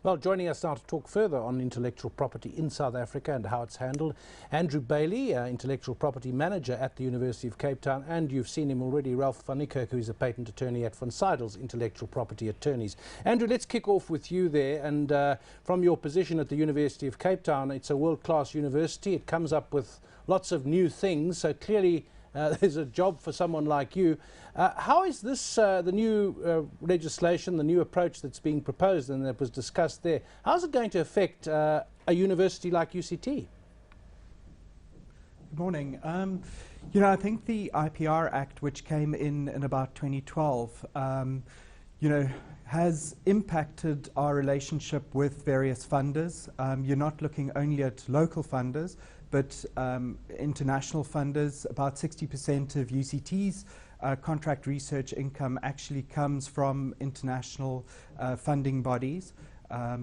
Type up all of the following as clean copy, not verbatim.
Well, joining us now to talk further on intellectual property in South Africa and how it's handled, Andrew Baily, intellectual property manager at the University of Cape Town, and you've seen him already, Ralph van Niekerk, who is a patent attorney at Seidels intellectual property attorneys. Andrew, let's kick off with you there, and from your position at the University of Cape Town, it's a world-class university. It comes up with lots of new things, so clearly there's a job for someone like you. How is this, the new legislation, the new approach that's being proposed and that was discussed there, how is it going to affect a university like UCT? Good morning. You know, I think the IPR Act, which came in about 2012, you know, has impacted our relationship with various funders. You're not looking only at local funders, but international funders. About 60% of UCT's contract research income actually comes from international funding bodies,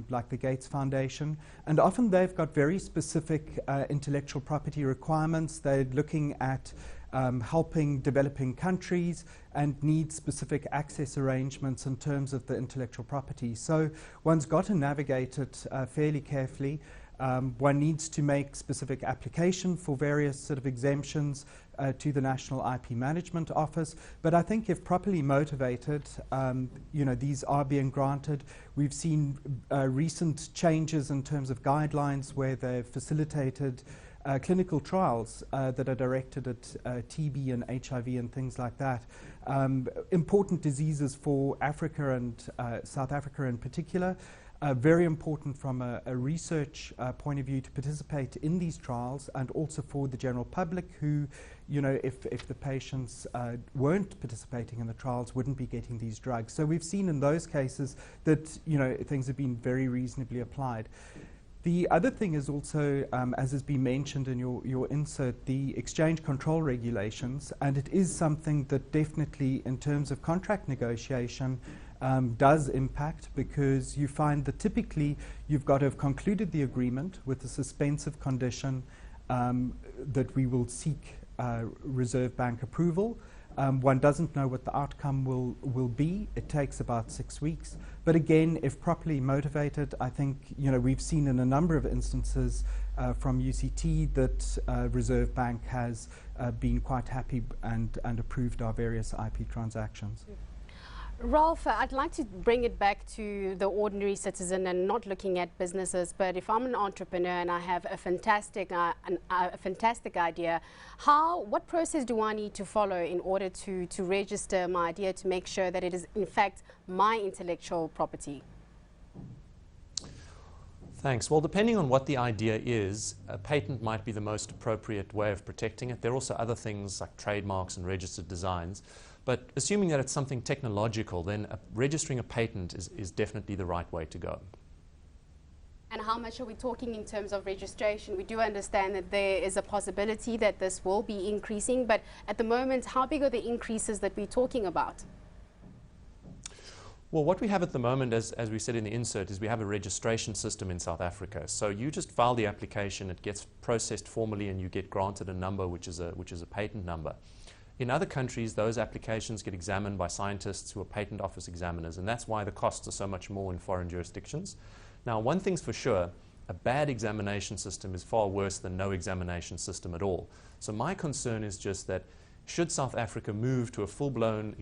like the Gates Foundation. And often they've got very specific intellectual property requirements. They're looking at helping developing countries and need specific access arrangements in terms of the intellectual property. So one's got to navigate it fairly carefully. One needs to make specific application for various sort of exemptions to the National IP Management Office. But I think if properly motivated, you know, these are being granted. We've seen recent changes in terms of guidelines where they've facilitated clinical trials that are directed at TB and HIV and things like that. Important diseases for Africa and South Africa in particular. Very important from a research point of view to participate in these trials, and also for the general public who, you know, if the patients weren't participating in the trials, wouldn't be getting these drugs. So we've seen in those cases that, you know, things have been very reasonably applied. The other thing is also, as has been mentioned in your insert, the exchange control regulations, and it is something that definitely in terms of contract negotiation does impact, because you find that typically you've got to have concluded the agreement with a suspensive condition that we will seek Reserve Bank approval. One doesn't know what the outcome will be. It takes about 6 weeks. But again, if properly motivated, I think, you know, we've seen in a number of instances from UCT that Reserve Bank has been quite happy and approved our various IP transactions. Ralph, I'd like to bring it back to the ordinary citizen and not looking at businesses, but if I'm an entrepreneur and I have a fantastic idea, what process do I need to follow in order to register my idea to make sure that it is in fact my intellectual property? Thanks. Well, depending on what the idea is, a patent might be the most appropriate way of protecting it. There are also other things like trademarks and registered designs. But assuming that it's something technological, then registering a patent is definitely the right way to go. And how much are we talking in terms of registration? We do understand that there is a possibility that this will be increasing, but at the moment, how big are the increases that we're talking about? Well, what we have at the moment, as we said in the insert, is we have a registration system in South Africa. So you just file the application, it gets processed formally, and you get granted a number which is a patent number. In other countries, those applications get examined by scientists who are patent office examiners, and that's why the costs are so much more in foreign jurisdictions. Now, one thing's for sure, a bad examination system is far worse than no examination system at all. So my concern is just that should South Africa move to a full-blown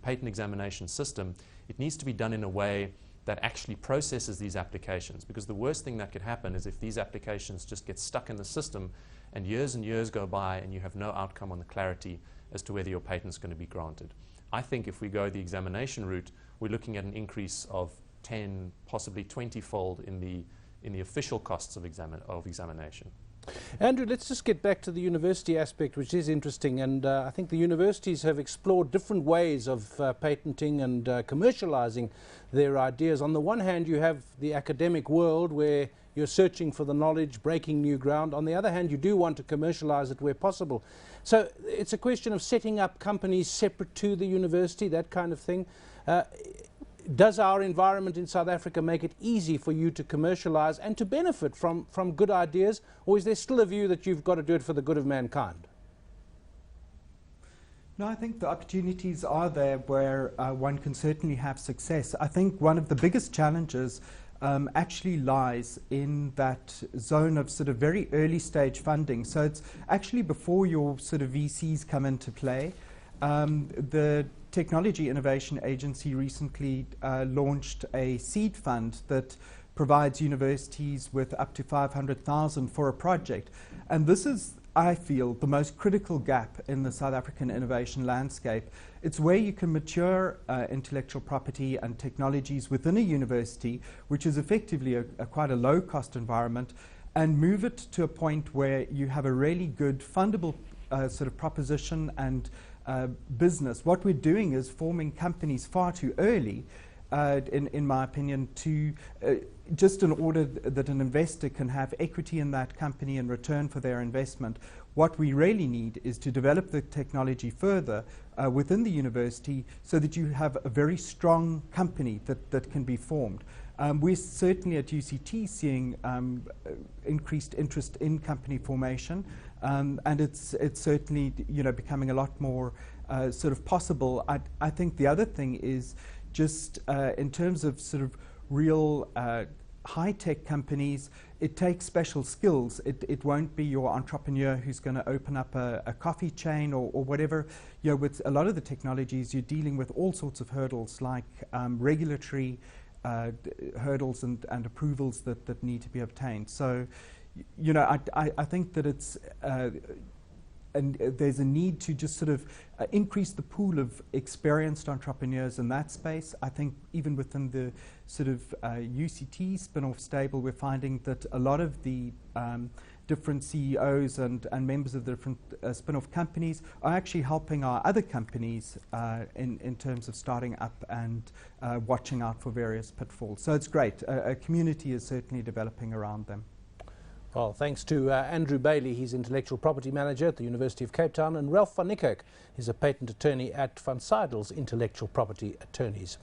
patent examination system, it needs to be done in a way that actually processes these applications, because the worst thing that could happen is if these applications just get stuck in the system and years go by and you have no outcome on the clarity as to whether your patent's going to be granted. I think if we go the examination route, we're looking at an increase of 10, possibly 20-fold in the official costs of examination. Andrew, let's just get back to the university aspect, which is interesting, and I think the universities have explored different ways of patenting and commercializing their ideas. On the one hand, you have the academic world where you're searching for the knowledge, breaking new ground. On the other hand, you do want to commercialize it where possible. So it's a question of setting up companies separate to the university, that kind of thing. Does our environment in South Africa make it easy for you to commercialize and to benefit from good ideas, or is there still a view that you've got to do it for the good of mankind? No, I think the opportunities are there where one can certainly have success. I think one of the biggest challenges actually lies in that zone of sort of very early stage funding. So it's actually before your sort of VCs come into play. The Technology Innovation Agency recently launched a seed fund that provides universities with up to 500,000 for a project. And this is, I feel, the most critical gap in the South African innovation landscape. It's where you can mature intellectual property and technologies within a university, which is effectively a quite a low-cost environment, and move it to a point where you have a really good fundable sort of proposition and business. What we're doing is forming companies far too early, in my opinion, to just in order that an investor can have equity in that company in return for their investment. What we really need is to develop the technology further within the university so that you have a very strong company that can be formed. We're certainly at UCT seeing increased interest in company formation, and it's certainly becoming a lot more sort of possible. I think the other thing is just in terms of sort of real high-tech companies, it takes special skills. It won't be your entrepreneur who's going to open up a coffee chain or whatever. With a lot of the technologies, you're dealing with all sorts of hurdles like regulatory hurdles and approvals that need to be obtained. So, I think that it's and there's a need to just sort of increase the pool of experienced entrepreneurs in that space. I think even within the sort of UCT spin-off stable, we're finding that a lot of the different CEOs and members of the different spin-off companies are actually helping our other companies in terms of starting up and watching out for various pitfalls. So it's great. A community is certainly developing around them. Well, thanks to Andrew Baily, he's Intellectual Property Manager at the University of Cape Town, and Ralph van Niekerk is a patent attorney at Seidels Intellectual Property Attorneys.